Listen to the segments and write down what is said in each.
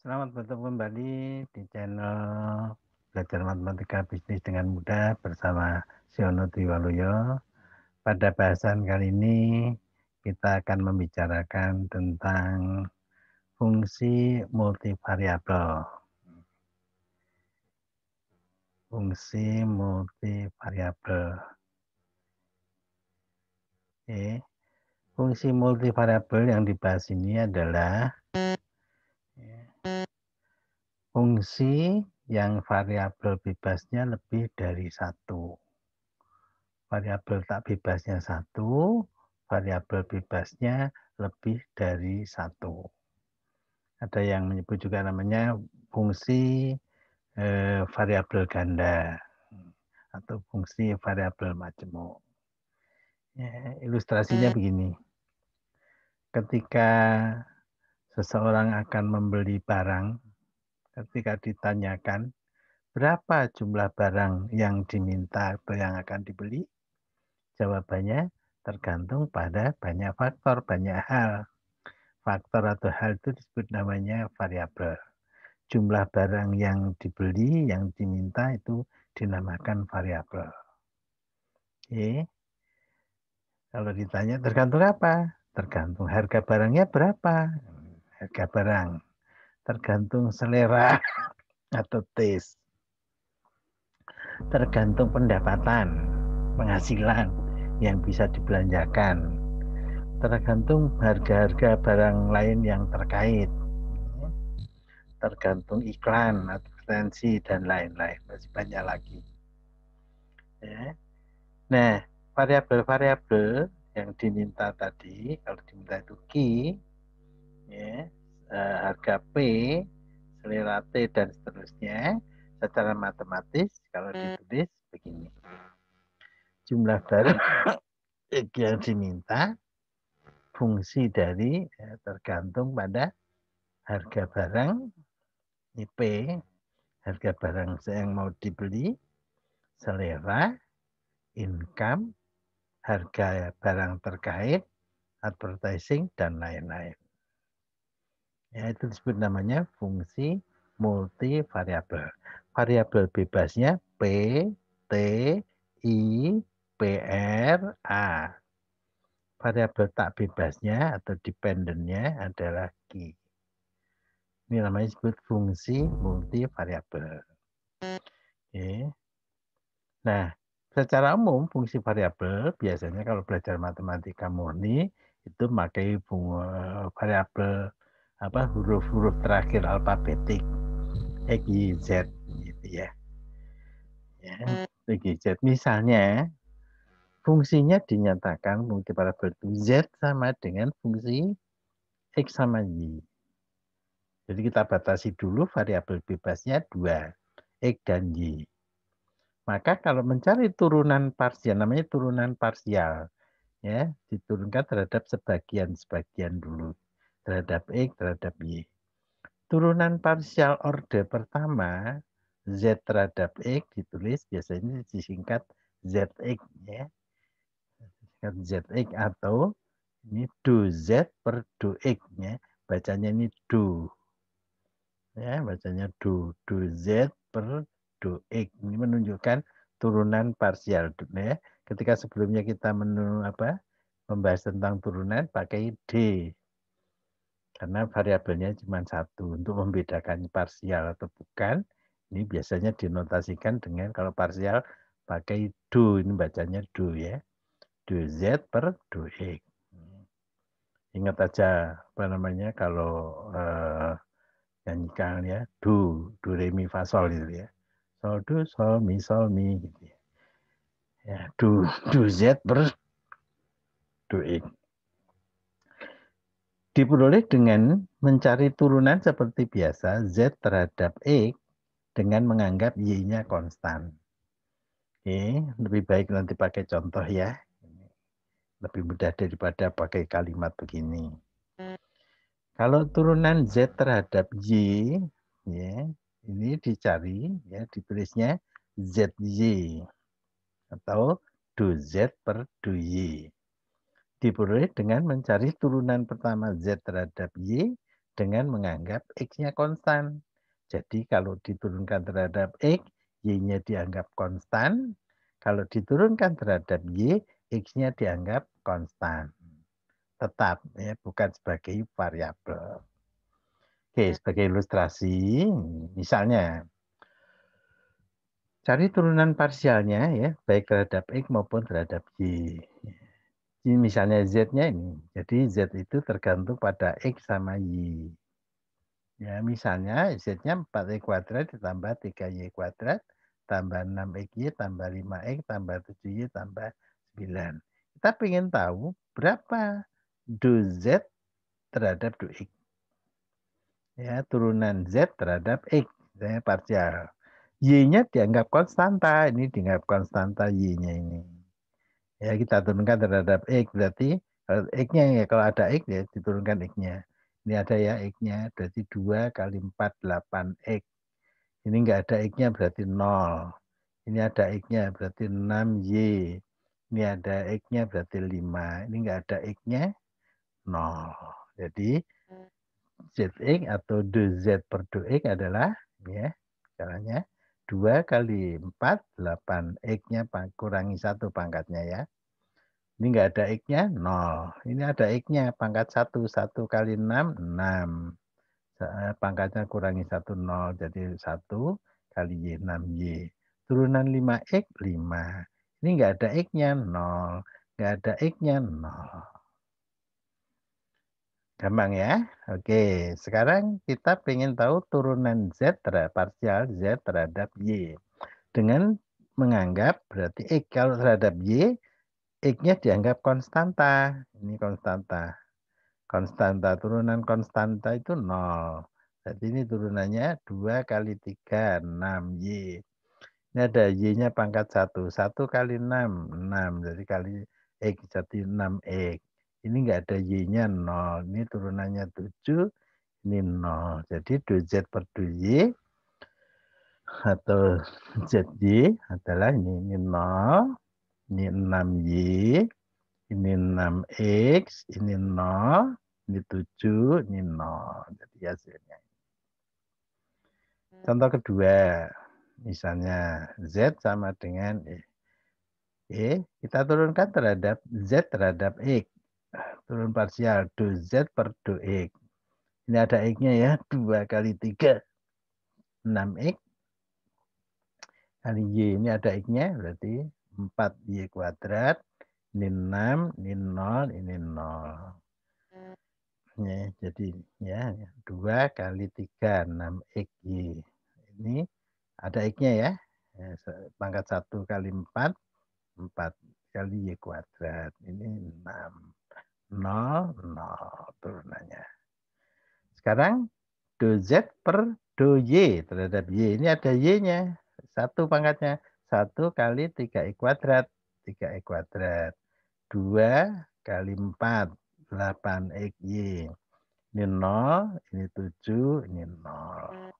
Selamat bertemu kembali di channel Belajar Matematika Bisnis dengan Mudah bersama Siono Triwaluyo. Pada bahasan kali ini kita akan membicarakan tentang fungsi multivariabel. Fungsi multivariabel. Oke. Fungsi multivariabel yang dibahas ini adalah fungsi yang variabel bebasnya lebih dari satu. Variabel tak bebasnya satu, variabel bebasnya lebih dari satu. Ada yang menyebut juga namanya fungsi variabel ganda atau fungsi variabel majemuk. Ya, ilustrasinya begini. Ketika seseorang akan membeli barang, ketika ditanyakan berapa jumlah barang yang diminta atau yang akan dibeli, jawabannya tergantung pada banyak faktor, banyak hal. Faktor atau hal itu disebut namanya variabel. Jumlah barang yang dibeli, yang diminta itu dinamakan variabel. Oke. Kalau ditanya tergantung apa? Tergantung harga barangnya berapa. Harga barang. Tergantung selera atau taste. Tergantung pendapatan, penghasilan yang bisa dibelanjakan. Tergantung harga-harga barang lain yang terkait. Tergantung iklan, advertensi, dan lain-lain. Masih banyak lagi. Ya. Nah, variabel-variabel yang diminta tadi, kalau diminta itu Q, ya, harga P, selera T, dan seterusnya, secara matematis, kalau ditulis begini. Jumlah barang yang diminta, fungsi dari tergantung pada harga barang, ini P, harga barang yang mau dibeli, selera, income, harga barang terkait, advertising, dan lain-lain. Ya, itu disebut namanya fungsi multivariabel. Variabel bebasnya P, T, I, PR, A. Variabel tak bebasnya atau dependennya adalah Q. Ini namanya disebut fungsi multivariabel. Oke. Nah, secara umum fungsi variabel biasanya kalau belajar matematika murni itu pakai variabel huruf-huruf terakhir alfabetik X, Y, Z gitu ya. X, Y, Z. Misalnya fungsinya dinyatakan fungsi variabel itu Z sama dengan fungsi X sama Y. Jadi kita batasi dulu variabel bebasnya 2, X dan Y. Maka kalau mencari turunan parsial, namanya turunan parsial, ya, diturunkan terhadap sebagian-sebagian dulu, terhadap X, terhadap Y. Turunan parsial orde pertama, Z terhadap X ditulis biasanya disingkat ZX, ya. Disingkat ZX atau ini do Z per do X, ya. Bacanya ini do. Ya, bacanya do Z per do X. Ini menunjukkan turunan parsial, ya. Ketika sebelumnya kita membahas tentang turunan pakai D. Karena variabelnya cuma satu. Untuk membedakan parsial atau bukan, ini biasanya dinotasikan dengan kalau parsial pakai do. Ini bacanya do, ya. Do Z per do X. Ingat aja kalau nyanyikan ya, do re mi fa sol gitu ya, sol do sol mi gitu ya, ya do Z per do X. Diperoleh dengan mencari turunan seperti biasa Z terhadap X dengan menganggap Y-nya konstan. Oke, lebih baik nanti pakai contoh ya, lebih mudah daripada pakai kalimat begini. Kalau turunan Z terhadap Y, ya, ini dicari, ya, ditulisnya ZY atau do Z per do Y. Diperoleh dengan mencari turunan pertama Z terhadap Y dengan menganggap X-nya konstan. Jadi kalau diturunkan terhadap X, Y-nya dianggap konstan. Kalau diturunkan terhadap Y, X-nya dianggap konstan. Tetap, ya, bukan sebagai variabel. Oke, sebagai ilustrasi, misalnya, cari turunan parsialnya, ya, baik terhadap X maupun terhadap Y. Ini misalnya Z-nya ini. Jadi Z itu tergantung pada X sama Y. Ya, misalnya Z-nya 4Y kuadrat ditambah 3Y kuadrat, tambah 6XY, tambah 5X, tambah 7Y, tambah 9. Kita ingin tahu berapa do Z terhadap do X. Ya, turunan Z terhadap X. Saya parsial. Y-nya dianggap konstanta. Ini dianggap konstanta Y-nya ini. Ya, kita turunkan terhadap X. Berarti X-nya ya, kalau ada X ya diturunkan X-nya. Ini ada ya X-nya, berarti 2 kali 4, 8X. Ini enggak ada X-nya berarti 0. Ini ada X-nya berarti 6Y. Ini ada X-nya berarti 5. Ini enggak ada X-nya 0. Jadi ZX atau DZ per DX adalah, ya, caranya 2 kali 4, 8X-nya kurangi 1 pangkatnya ya. Ini enggak ada X-nya 0. Ini ada X-nya pangkat 1. 1 kali 6, 6. Pangkatnya kurangi 1, 0. Jadi 1 kali Y, 6Y. Turunan 5X, 5. Ini enggak ada X-nya 0. Enggak ada X-nya 0. Gampang ya. Oke, sekarang kita ingin tahu turunan Z terhadap parsial Z terhadap Y. Dengan menganggap berarti X kalau terhadap Y, X-nya dianggap konstanta. Ini konstanta. Konstanta, turunan konstanta itu 0. Jadi ini turunannya 2 kali 3, 6Y. Ini ada Y-nya pangkat 1. 1 kali 6, 6. Jadi kali X, jadi 6X. Ini enggak ada Y-nya 0. Ini turunannya 7, ini 0. Jadi do Z per do Y atau ZY adalah ini 0, ini 6Y, ini 6X, ini 0, ini 7, ini 0. Jadi hasilnya. Contoh kedua, misalnya Z sama dengan kita turunkan terhadap Z terhadap X. Turun parsial do Z per do X. Ini ada X-nya ya, 2 kali 3, 6X. Kali Y, ini ada X-nya, berarti 4Y kuadrat. Ini 6, ini 0, ini 0. Ya, jadi ya 2 kali 3, 6XY. Ini ada X-nya ya. Pangkat 1 kali 4, 4 kali Y kuadrat. Ini 6. 0, 0 turunannya. Sekarang do Z per do Y terhadap Y. Ini ada Y-nya. 1 pangkatnya. 1 kali 3Y kuadrat. 3Y kuadrat. 2 kali 4. 8XY. Ini 0, ini 7, ini 0.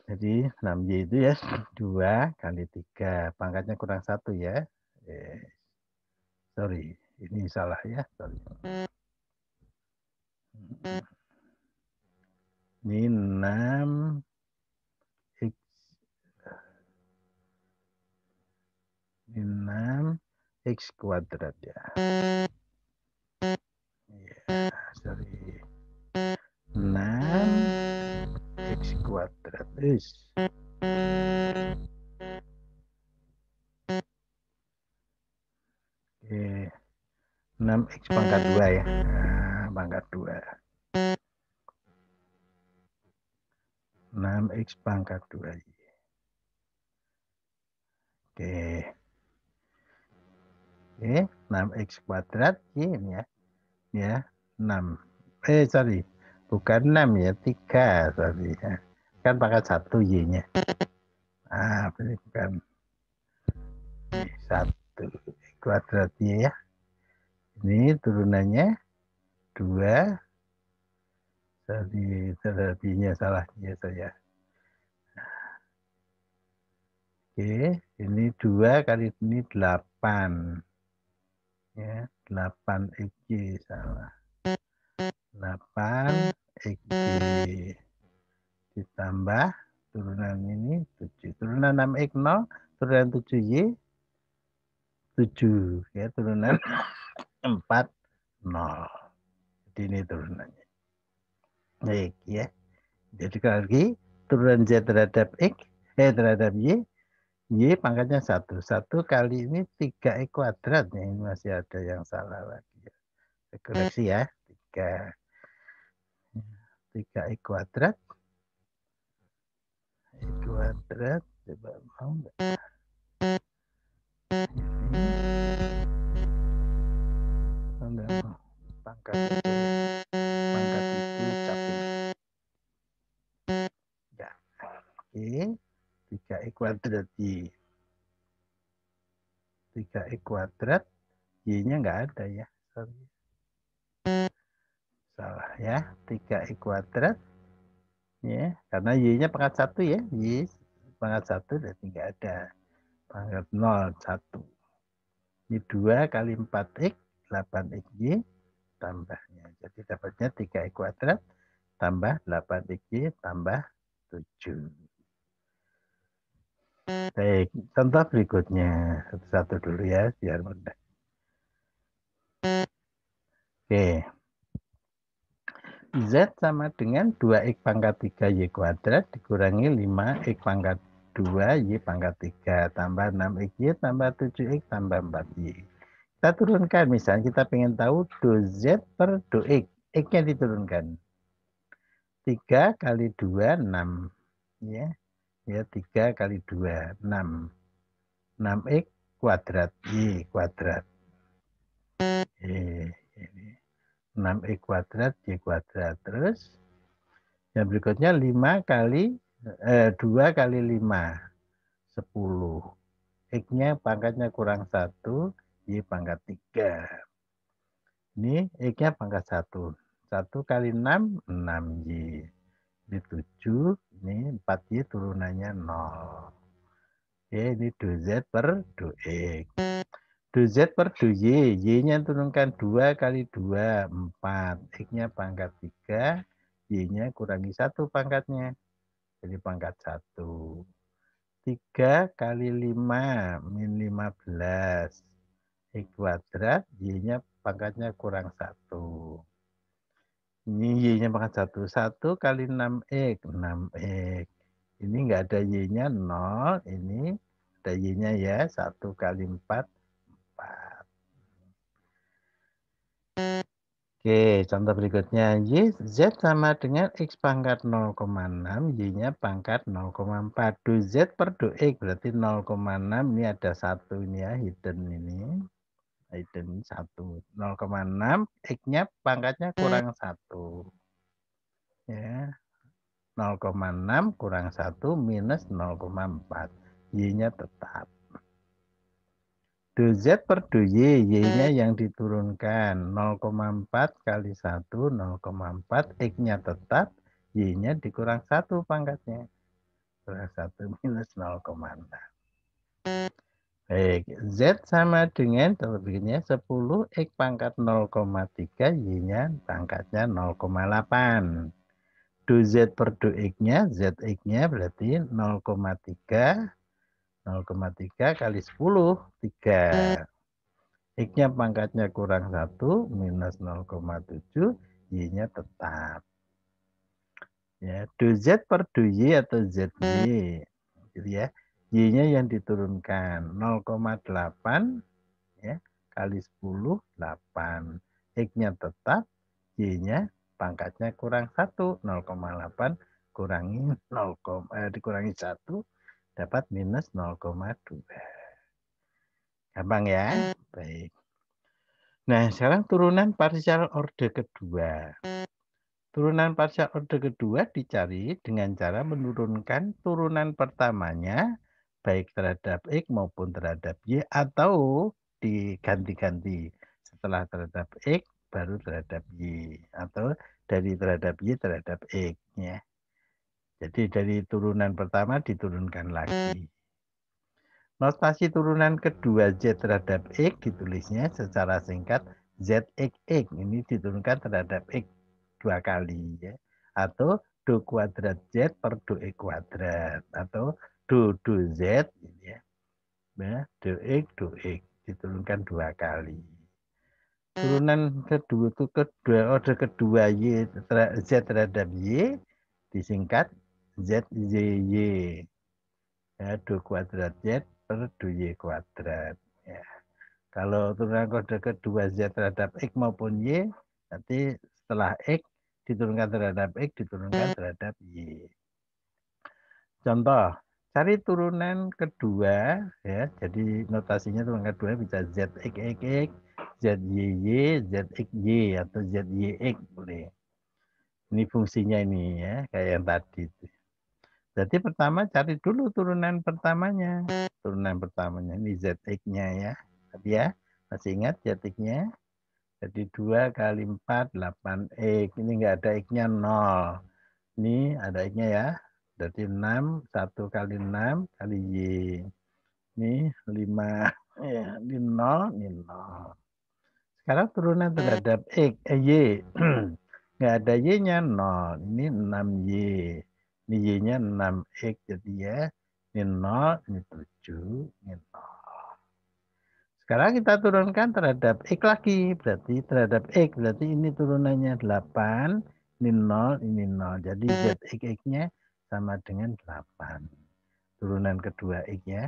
Jadi 6Y itu ya 2 kali 3. Pangkatnya kurang 1 ya. Sorry, ini salah ya. Sorry. Ini 6 X. Ini 6 X kuadrat ya. Ya, sorry. 6 X kuadrat. Oke. 6X pangkat 2 ya. Nah, pangkat 2. 6X pangkat 2. Oke. Oke, 6X kuadrat ini ya. Ya, 6. Sorry. Bukan 6 ya, 3. Sorry ya. Kan pangkat 1 Y-nya. Ah, bukan. 1 kuadrat Y ya. Ini turunannya 2. Sorry, Y-nya salah ya saya. Oke, ini 2 kali ini 8. Ya, 8XY salah. 8 XY ditambah turunan ini 7. Turunan 6X 0, turunan 7Y 7 ya, turunan 4 0. Jadi ini turunannya. Baik ya. Jadi lagi turunan Z terhadap X terhadap Y pangkatnya 1. 1 kali ini 3X kuadrat ya. Ini masih ada yang salah lagi ya. Saya koreksi ya. 3X kuadrat. X kuadrat coba mau enggak? Pangkat itu caping ya. Oke, 3X kuadrat Y. 3X kuadrat Y-nya enggak ada ya. Sorry. Salah ya. 3X kuadrat ya, karena Y-nya pangkat 1 ya. Y pangkat 1 berarti enggak ada. Pangkat 0 1. Ini 2 kali 4X 8XY tambahnya. Jadi dapatnya 3X kuadrat tambah 8XY tambah 7. Baik, contoh berikutnya. Satu-satu dulu ya, biar mudah. Oke. Z sama dengan 2X pangkat 3Y kuadrat dikurangi 5X pangkat 2Y pangkat 3 tambah 6XY tambah 7X tambah 4Y. Kita turunkan, misalnya kita ingin tahu do Z per do X. X-nya diturunkan. 3 kali 2, 6. Ya, 3 kali 2, 6. 6X kuadrat, Y kuadrat. Ini 6X kuadrat, Y kuadrat. Terus yang berikutnya 5 kali 2 kali 5, 10. X-nya pangkatnya kurang 1, Y pangkat 3. Ini X-nya pangkat 1. 1 kali 6, 6Y. Ini 7, ini 4Y turunannya 0. Oke, ini do Z per do X. Do Z per do Y. Y-nya turunkan 2 kali 2, 4. X-nya pangkat 3, Y-nya kurangi 1 pangkatnya. Jadi pangkat 1. 3 kali 5, min 15. X kuadrat, Y-nya pangkatnya kurang 1. Ini Y-nya pangkat 1. 1 kali 6X, 6X. Ini enggak ada Y-nya 0, ini ada Y-nya ya, 1 kali 4, 4. Oke, contoh berikutnya. Y, Z sama dengan X pangkat 0,6, Y-nya pangkat 0,4. Do Z per do X, berarti 0,6, ini ada 1 ini ya, hidden ini. Hidden 1. 0,6, X-nya pangkatnya kurang 1. Ya, 0,6 kurang 1 minus 0,4. Y-nya tetap. Do Z per do Y, Y-nya yang diturunkan. 0,4 kali 1, 0,4. X-nya tetap, Y-nya dikurang 1 pangkatnya. Kurang 1 minus 0,6. Baik, Z sama dengan, begini 10, X pangkat 0,3, Y-nya pangkatnya 0,8. Do Z per do X-nya, ZX-nya berarti 0,3. 0,3 kali 10, 3. X-nya pangkatnya kurang 1, minus 0,7, Y-nya tetap. Ya, do Z per do Y atau ZY. Gitu ya. Y-nya yang diturunkan 0,8 ya, kali 10, 8. X-nya tetap, Y-nya pangkatnya kurang 1, 0,8 kurangi 0, dikurangi 1, dapat minus 0,2. Gampang ya? Baik. Nah, sekarang turunan partial order kedua. Turunan partial order kedua dicari dengan cara menurunkan turunan pertamanya, baik terhadap X maupun terhadap Y, atau diganti-ganti. Setelah terhadap X, baru terhadap Y. Atau dari terhadap Y terhadap X. Ya. Jadi dari turunan pertama diturunkan lagi. Notasi turunan kedua Z terhadap X ditulisnya secara singkat ZXX. Ini diturunkan terhadap X. 2 kali ya. Atau do kuadrat Z per do X kuadrat. Atau do Z ya. Do X diturunkan 2 kali. Turunan kedua itu order kedua Z terhadap Y disingkat ZYY. Ya, do kuadrat Z per do Y kuadrat. Ya. Kalau turunan order kedua Z terhadap X maupun Y, nanti setelah X diturunkan terhadap X, diturunkan terhadap Y. Contoh, cari turunan kedua, ya. Jadi notasinya turunan kedua bisa ZXXX, ZYY, ZXY, atau ZYX boleh. Ini fungsinya ini ya, kayak yang tadi. Jadi pertama cari dulu turunan pertamanya. Turunan pertamanya ini ZX-nya ya. Tadi ya, masih ingat ZX-nya? Jadi 2 kali 4, 8X. Ini enggak ada X-nya 0. Ini ada X-nya ya. Jadi 6, 1 kali 6 kali Y. Ini 5. Ya, ini 0, ini 0. Sekarang turunan terhadap X, Y. Nggak ada Y-nya 0. Ini 6Y. Ini Y-nya 6X. Jadi ya, ini 0, ini 7, ini 0. Sekarang kita turunkan terhadap X lagi. Berarti terhadap X. Berarti ini turunannya 8. Ini 0, ini 0. Jadi ZXX-nya sama dengan 8. Turunan kedua X ya.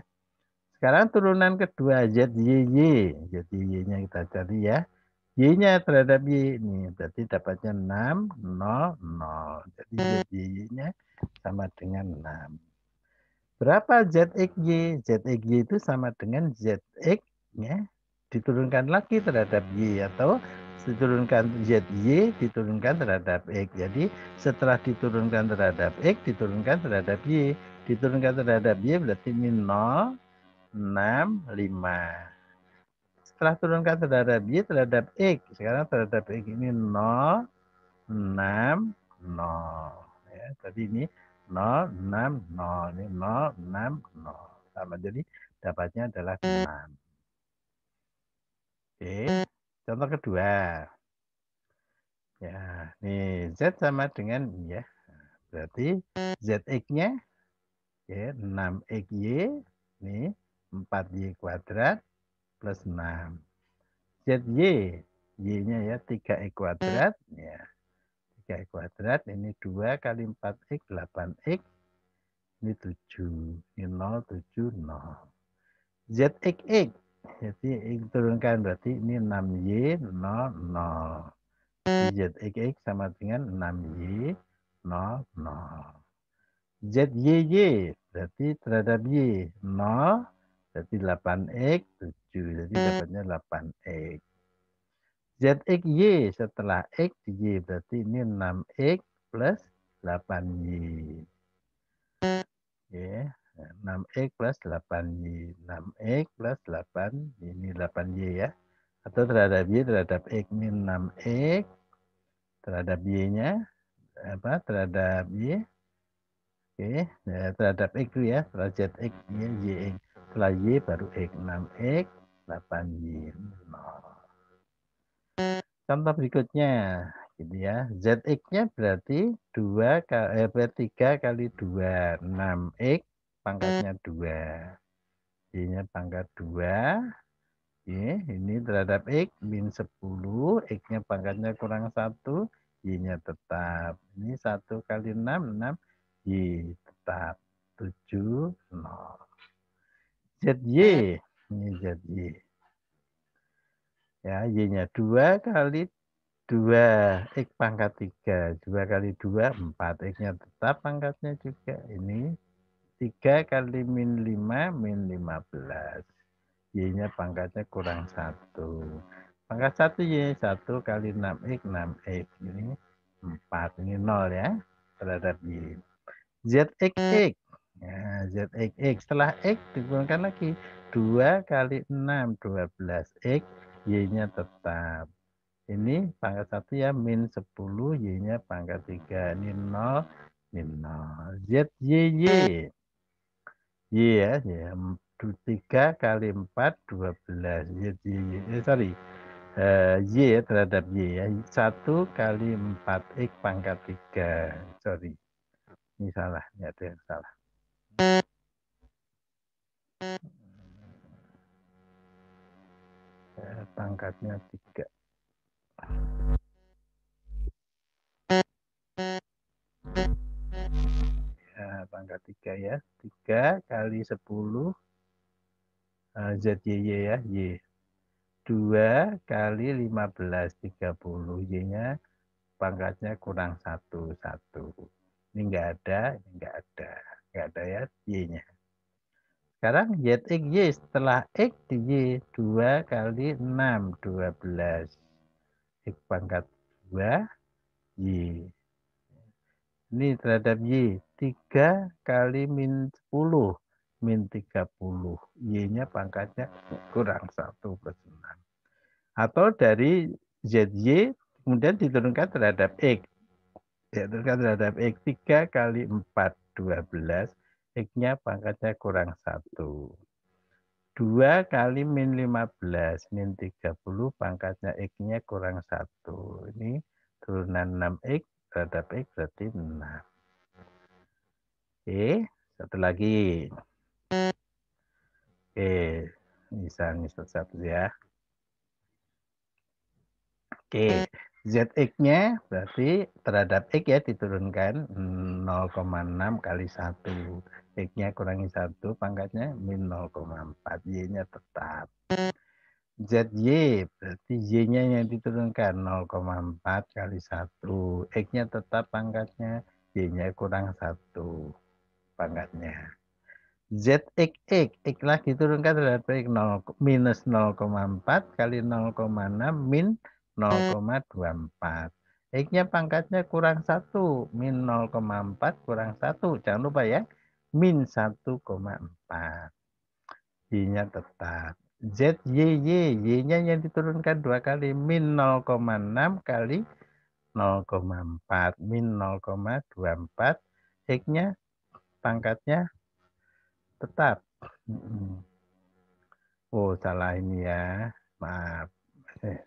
Sekarang turunan kedua ZYY. Jadi Y-nya kita cari ya. Y-nya terhadap Y ini. Berarti dapatnya 6, 0, 0. Jadi ZYY-nya sama dengan 6. Berapa ZXY? ZXY itu sama dengan ZX ya, diturunkan lagi terhadap Y atau diturunkan ZY diturunkan terhadap X. Jadi setelah diturunkan terhadap X diturunkan terhadap Y. Diturunkan terhadap Y berarti ini 0, 6, 5. Setelah turunkan terhadap Y terhadap X. Sekarang terhadap X ini 0, 6, 0. Ya, tadi ini 0, 6, 0. Ini 0, 6, 0. Sama, jadi dapatnya adalah 6. Oke, contoh kedua. Ya, nih Z sama dengan ya. Berarti ZX-nya ya 6XY nih 4Y kuadrat plus 6. ZY, Y-nya ya 3X kuadrat ya. 3X kuadrat ini 2 kali 4X 8X ini 7. Ini 0, 7, 0. ZXX. Jadi turunkan berarti ini 6Y, 0, 0. ZXX sama dengan 6Y, 0, 0. ZYY berarti terhadap Y, 0. Berarti 8X, 7. Jadi dapatnya 8X. ZXY setelah X, Y berarti ini 6X plus 8Y. Ya. 6X plus 8Y. 6X plus 8, ini 8Y ya. Atau terhadap Y, terhadap X ini 6X. Terhadap Y-nya, terhadap Y. Oke, ya, terhadap X itu ya. Setelah ZX, Y. Setelah Y baru X. 6X, 8Y. 0. Contoh berikutnya. Gitu ya. ZX-nya berarti 3 kali 2. 6X pangkatnya 2. Y-nya pangkat 2. Ini terhadap X min 10. X-nya pangkatnya kurang 1. Y-nya tetap. Ini 1 kali 6, 6. Y tetap. 7, 0. ZY. Ini ZY. Ya, Y-nya 2 kali 2, X pangkat 3. 2 kali 2, 4. X-nya tetap pangkatnya juga. Ini 3 kali min 5, min 15. Y-nya pangkatnya kurang 1. Pangkat 1 Y, 1 kali 6X, 6X. Ini 4. Ini 0 ya, terhadap Y. ZXX. Ya, ZXX. Setelah X digunakan lagi. 2 kali 6, 12X. Y-nya tetap. Ini pangkat 1 ya, min 10, Y-nya pangkat 3. Ini 0, ini 0. ZYY. Y ya, 3 kali 4, 12. ZYY. Sorry. Y ya, terhadap Y ya. 1 kali 4X pangkat 3. Sorry. Ini salah. Ini ada yang salah. Pangkatnya 3. Ya, pangkat 3 ya. 3 kali 10 ZYY ya. Y. 2 kali 15, 30. Y-nya pangkatnya kurang 1, 1. Ini enggak ada, ini enggak ada. Enggak ada ya Y-nya. Sekarang ZX Y setelah X di Y. 2 kali 6, 12. X pangkat 2, Y. Ini terhadap Y. 3 kali min 10, min 30. Y-nya pangkatnya kurang 1 plus 6. Atau dari ZY kemudian diturunkan terhadap X. Ya, diturunkan terhadap X. 3 kali 4, 12. X-nya pangkatnya kurang 1. 2 kali min 15, min 30, pangkatnya X-nya kurang 1. Ini turunan 6X terhadap X berarti 6. Oke, satu lagi. Oke, misalnya satu ya. Oke, ZX-nya berarti terhadap X ya diturunkan 0,6 kali 1. X-nya kurangi 1, pangkatnya min 0,4. Y-nya tetap. ZY berarti Y-nya yang diturunkan 0,4 kali 1. X-nya tetap pangkatnya, Y-nya kurang 1 pangkatnya. ZXX, X lagi turunkan terhadap X minus 0,4 kali 0,6 min 0,24. X-nya pangkatnya kurang 1, min 0,4 kurang 1. Jangan lupa ya, min 1,4. Y-nya tetap. ZYY, Y-nya yang diturunkan 2 kali, min 0,6 kali 0,4, min 0,24. X-nya pangkatnya tetap. Oh, salah ini ya. Maaf. Ya.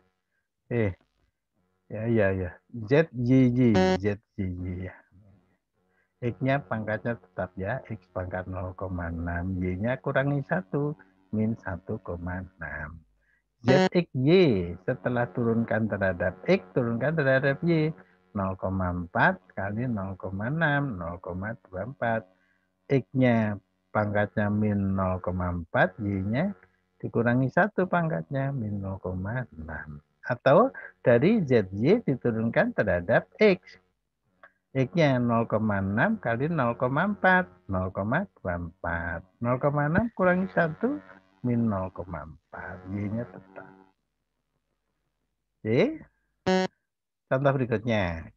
ZYY, ZYY ya. X-nya pangkatnya tetap ya. X pangkat 0,6. Y-nya kurangi 1. Min 1,6. ZXY setelah turunkan terhadap X, turunkan terhadap Y. 0,4 kali 0,6, 0,24. X-nya pangkatnya min 0,4, Y-nya dikurangi 1 pangkatnya, min 0,6. Atau dari ZY diturunkan terhadap X. X-nya 0,6 kali 0,4, 0,24. 0,6 kurangi 1, min 0,4. Y-nya tetap. Oke. Contoh berikutnya.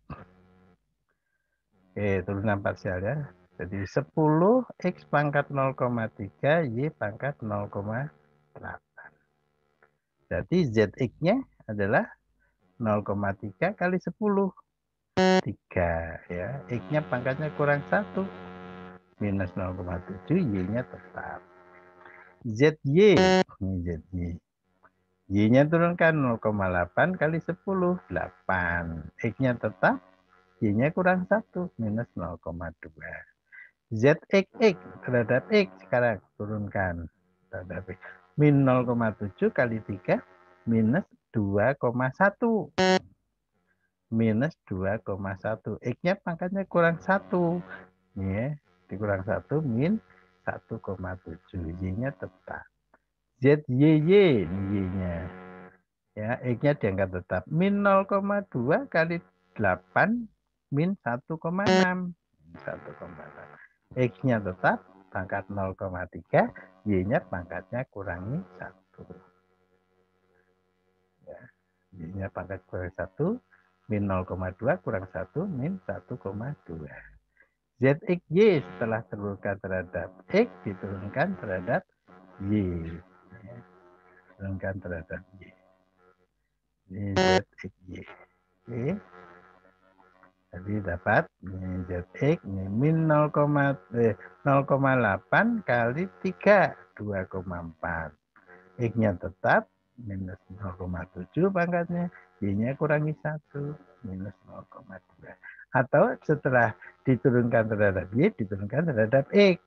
Oke, turunan parsial ya. Jadi 10 X pangkat 0,3, Y pangkat 0,8. Jadi ZX-nya adalah 0,3 kali 10. 3 ya. X-nya pangkatnya kurang 1. Minus 0,7, Y-nya tetap. ZY. Ini ZY. Y-nya turunkan 0,8 kali 10. 8. X-nya tetap. Y-nya kurang 1. Minus 0,2. ZXX terhadap X sekarang turunkan terhadap X. Min 0,7 kali 3 minus 2,1. Minus 2,1. X-nya pangkatnya kurang 1. Ya, dikurang 1 min 1,7. Y-nya tetap. ZYY ini Y-nya. Ya, X-nya dianggap tetap. Min 0,2 kali 8 min 1,6. 1,6. X-nya tetap pangkat 0,3, Y-nya pangkatnya kurangi 1. Ya, Y-nya pangkat kurangi 1, min 0,2 kurang 1, min 1,2. ZXY setelah turunkan terhadap X, diturunkan terhadap Y. Ya, turunkan terhadap Y. Ini ZXY. Oke. Jadi dapat ZX min 0,8 kali 3, 2,4. X-nya tetap, minus 0,7 pangkatnya, Y-nya kurangi 1, minus 0,2. Atau setelah diturunkan terhadap Y, diturunkan terhadap X.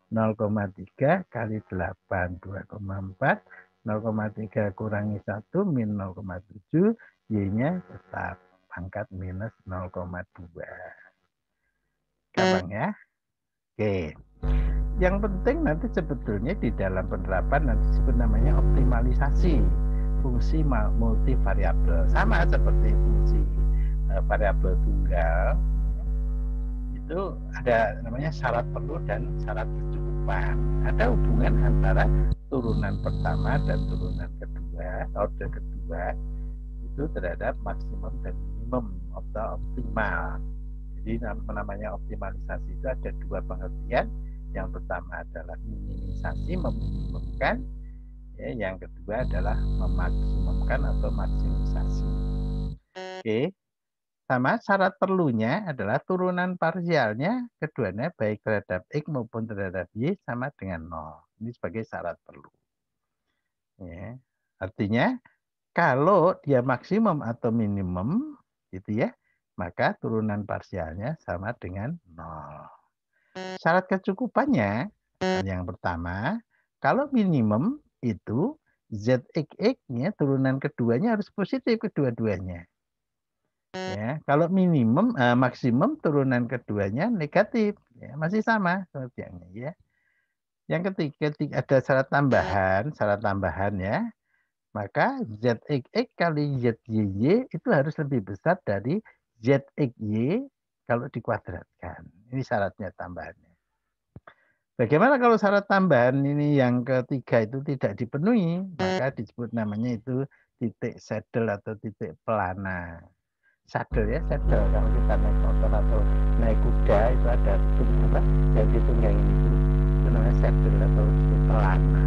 0,3 kali 8, 2,4. 0,3 kurangi 1, min 0,7. Y-nya tetap pangkat minus 0,2. Gampang ya? Oke. Yang penting nanti sebetulnya di dalam penerapan nanti disebut namanya optimalisasi fungsi multivariabel. Sama seperti fungsi variabel tunggal, itu ada namanya syarat perlu dan syarat kecukupan. Ada hubungan antara turunan pertama dan turunan kedua, order kedua, itu terhadap maksimum dan minimum atau optimal. Jadi namanya optimalisasi itu ada dua pengertian. Yang pertama adalah minimisasi, meminimumkan. Ya, yang kedua adalah memaksimumkan atau maksimisasi. Oke. Sama syarat perlunya adalah turunan parsialnya keduanya baik terhadap X maupun terhadap Y sama dengan 0. Ini sebagai syarat perlu. Ya. Artinya kalau dia maksimum atau minimum gitu ya, maka turunan parsialnya sama dengan 0. Syarat kecukupannya yang pertama, kalau minimum itu ZXX-nya turunan keduanya harus positif kedua-duanya. Ya, kalau minimum maksimum turunan keduanya negatif, ya, masih sama sepertinya ya. Yang ketiga ada syarat tambahan ya. Maka ZXX kali ZYY itu harus lebih besar dari ZXY kalau dikuadratkan. Ini syaratnya tambahannya. Bagaimana kalau syarat tambahan ini yang ketiga itu tidak dipenuhi, maka disebut namanya itu titik saddle atau titik pelana. Saddle ya, saddle kalau kita naik motor atau naik kuda itu ada apa yang ditunggangin itu namanya saddle atau titik pelana.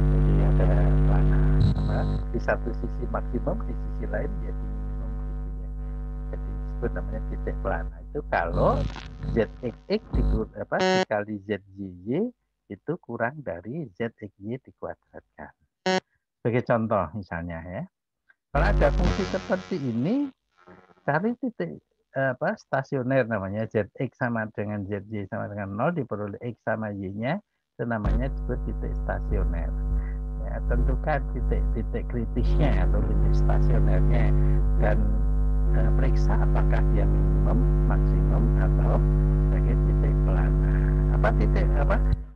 Jadi ada pelana apa di satu sisi maksimum, di sisi lain jadi minimum gitu ya. Jadi disebut namanya titik pelana. Itu kalau ZXX dikali ZYY itu kurang dari ZXY dikuadratkan. Sebagai contoh misalnya ya. Kalau ada fungsi seperti ini, cari titik stasioner namanya ZX sama dengan ZY sama dengan 0 diperoleh X sama Y-nya, itu namanya disebut titik stasioner. Ya, tentukan titik kritisnya atau titik stasionernya dan periksa apakah dia minimum, maksimum atau sebagai titik pelana.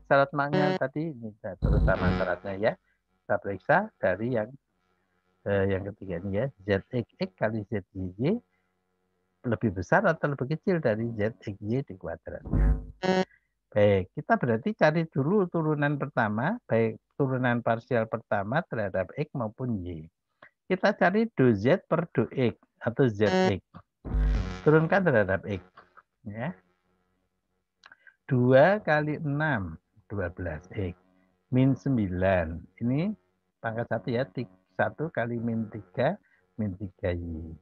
Syarat mangan tadi ini terutama syaratnya ya. Kita periksa dari yang ketiga ini ya, ZXX kali ZYY lebih besar atau lebih kecil dari ZXY dikuadratkan. Baik, kita berarti cari dulu turunan pertama, baik turunan parsial pertama terhadap X maupun Y. Kita cari do Z per do X atau ZX. Turunkan terhadap X. Ya. 2 kali 6, 12X. Min 9. Ini pangkat 1 ya. 1 kali min 3, min 3Y.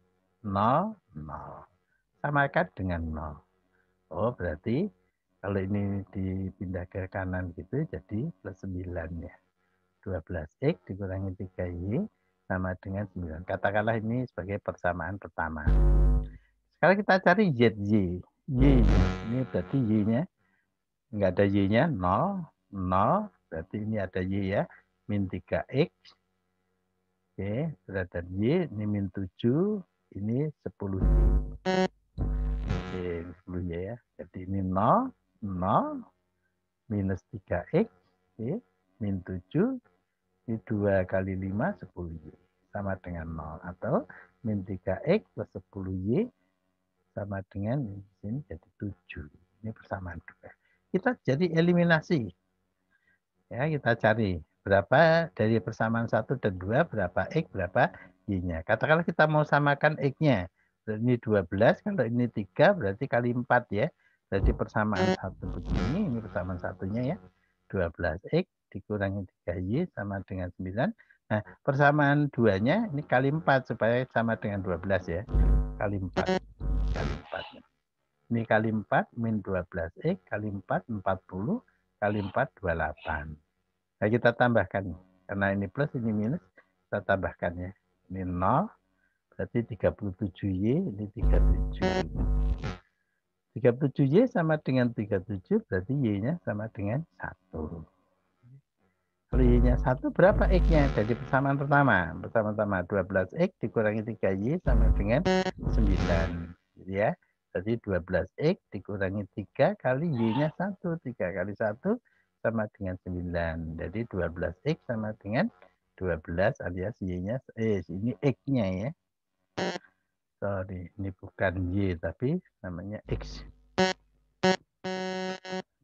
0, 0. Samakan dengan 0. Oh, berarti kalau ini dipindah ke kanan gitu, jadi plus 9 ya. 12X dikurangi 3Y sama dengan 9. Katakanlah ini sebagai persamaan pertama. Sekarang kita cari ZY. Y, ini berarti Y-nya. Enggak ada Y-nya, 0. 0, berarti ini ada Y ya. Min 3X. Oke, terhadap Y, ini min 7. Ini 10Y. Oke, 10Y ya. Jadi ini 0, 0, minus 3X. Oke, min 7. Ini 2 kali 5, 10Y. Sama dengan 0. Atau min 3X plus 10Y sama dengan di sini jadi 7. Ini persamaan 2. Kita jadi eliminasi. Ya, kita cari berapa dari persamaan 1 dan 2, berapa X, berapa Y-nya. Katakanlah kita mau samakan X-nya. Ini 12, kalau ini 3 berarti kali 4 ya. Jadi persamaan 1 begini, ini persamaan satunya ya. 12X dikurangi 3Y sama dengan 9. Nah, persamaan 2-nya ini kali 4 supaya sama dengan 12 ya. Kali 4. Kali 4. Ini kali 4 min 12X kali 4 40 kali 4 28. Nah, kita tambahkan Karena ini plus, ini minus, kita tambahkan ya. Ini 0, berarti 37Y, ini 37. 37Y sama dengan 37, berarti Y-nya sama dengan 1. Kalau Y-nya 1, berapa X-nya? Jadi persamaan pertama. Persamaan pertama 12X dikurangi 3Y sama dengan 9. Gitu ya. Jadi 12X dikurangi 3 kali Y-nya 1. 3 kali 1 sama dengan 9. Jadi 12X sama dengan 12 alias Y-nya, ini X-nya ya. Sorry, ini bukan Y, tapi namanya X.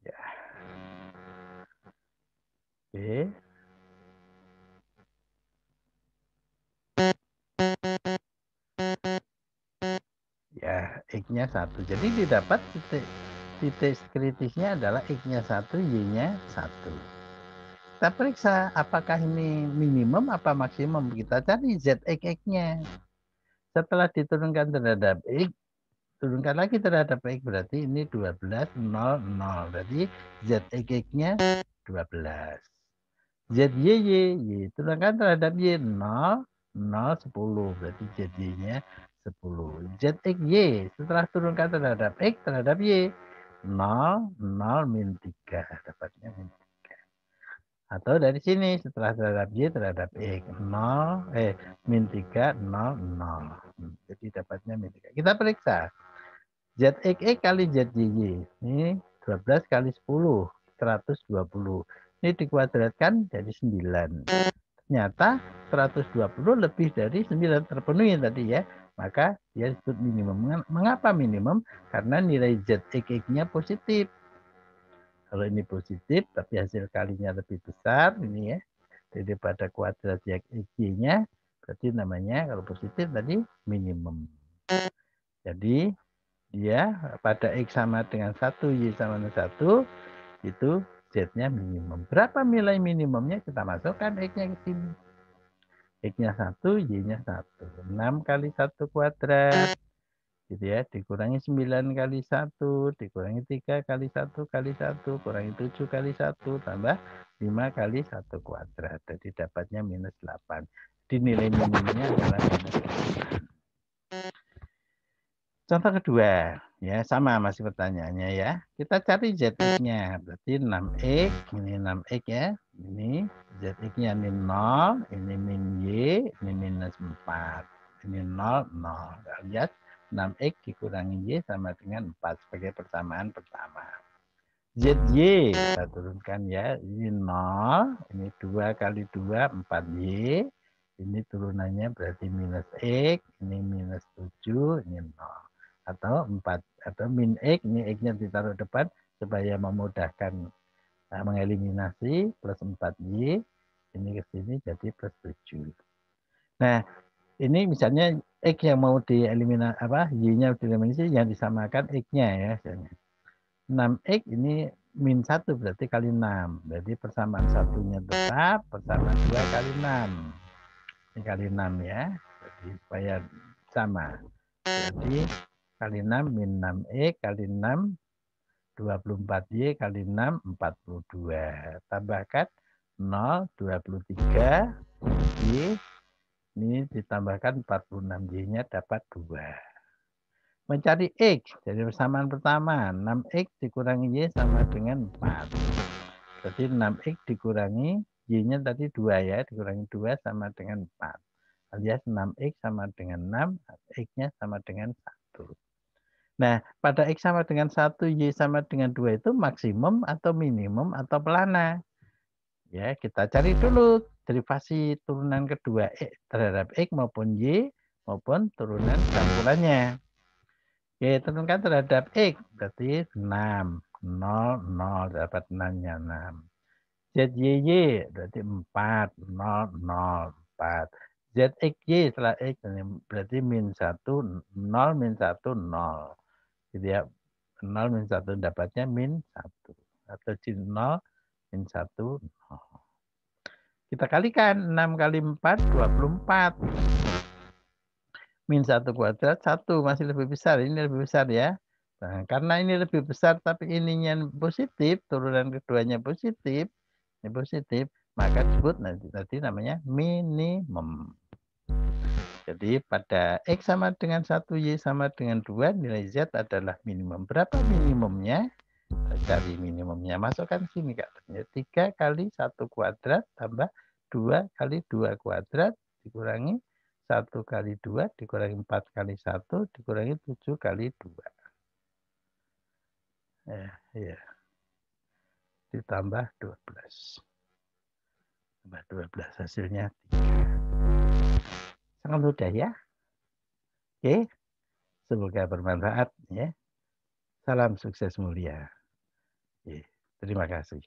Ya. Oke. Ya, X-nya 1. Jadi didapat titik kritisnya adalah X-nya 1, Y-nya 1. Kita periksa apakah ini minimum apa maksimum. Kita cari ZXX-nya. Setelah diturunkan terhadap X, turunkan lagi terhadap X, berarti ini 12, 0, 0. Berarti ZXX-nya 12. ZYY, turunkan terhadap Y, 0, 0, 10. Berarti ZY-nya 10. ZXY, setelah turunkan terhadap X, terhadap Y, 0, 0, min 3. Dapatnya min 3. Atau dari sini, setelah terhadap Y, terhadap X, 0, min 3, 0, 0. Jadi dapatnya min 3. Kita periksa. ZXX kali ZYY. Ini 12 kali 10, 120. Ini dikuadratkan jadi 9. Ternyata 120 lebih dari 9 terpenuhi tadi ya. Maka dia disebut minimum. Mengapa minimum? Karena nilai ZXX-nya positif. Kalau ini positif, tapi hasil kalinya lebih besar, ini ya, daripada kuadrat ZXY-nya, berarti namanya kalau positif tadi minimum. Jadi dia pada X sama dengan 1, Y sama dengan 1, itu Z-nya minimum. Berapa nilai minimumnya? Kita masukkan X-nya ke sini. X-nya 1, Y-nya 1. 6 kali 1 kuadrat. Gitu ya, dikurangi 9 kali 1, dikurangi 3 kali 1 kali 1, kurangi 7 kali 1, tambah 5 kali 1 kuadrat. Jadi dapatnya minus 8. Di nilai minimumnya adalah minus 8. Contoh kedua, ya sama masih pertanyaannya ya. Kita cari ZX-nya, berarti 6X, ini 6X ya. Ini ZX-nya ini 0, ini min Y, ini minus 4. Ini 0, 0. Kita lihat 6X dikurangi Y sama dengan 4 sebagai persamaan pertama. ZY, kita turunkan ya. Ini 0, ini 2 kali 2, 4Y. Ini turunannya berarti minus X, ini minus 7, ini 0. Atau 4, atau min X, ini X-nya ditaruh depan supaya memudahkan mengeliminasi, plus 4Y. Ini ke sini jadi plus 7. Nah, ini misalnya X yang mau dieliminasi, Y-nya dieliminasi, yang disamakan X-nya ya. 6X ini min 1 berarti kali 6. Jadi persamaan satunya tetap, persamaan 2 kali 6. Ini kali 6 ya. Jadi supaya sama. Jadi kali 6 min 6X kali 6 24Y kali 6 42. Tambahkan 0 23 Y. Ini ditambahkan 46Y-nya dapat 2. Mencari X. Jadi persamaan pertama, 6X dikurangi Y sama dengan 4. Berarti 6X dikurangi Y-nya tadi 2 ya. Dikurangi 2 sama dengan 4. Alias 6X sama dengan 6, X-nya sama dengan 1. Nah, pada X sama dengan 1, Y sama dengan 2 itu maksimum atau minimum atau pelana. Ya, kita cari dulu derivasi turunan kedua X terhadap X maupun Y maupun turunan campurannya. Oke, turunkan terhadap X, berarti 6. 0, 0, dapat 6-nya 6. ZYY berarti 4, 0, 0, 4. ZXY setelah X berarti min 1, 0, min 1, 0. Gitu ya. 0 min 1 dapatnya min 1. Atau 0 min 1, 0. Kita kalikan 6 kali 4, 24. Min 1 kuadrat 1 masih lebih besar. Ini lebih besar ya. Nah, karena ini lebih besar tapi ininya positif, turunan keduanya positif, ini positif, maka disebut nanti namanya minimum. Jadi pada X sama dengan 1, Y sama dengan 2, nilai Z adalah minimum. Berapa minimumnya? Cari minimumnya. Masukkan sini, Kak. 3 kali 1 kuadrat tambah 2 kali 2 kuadrat dikurangi 1 kali 2 dikurangi 4 kali 1 dikurangi 7 kali 2. Ya. Ditambah 12. Tambah 12 hasilnya 3. Sangat mudah ya. Oke. Semoga bermanfaat ya. Salam sukses mulia. Terima kasih.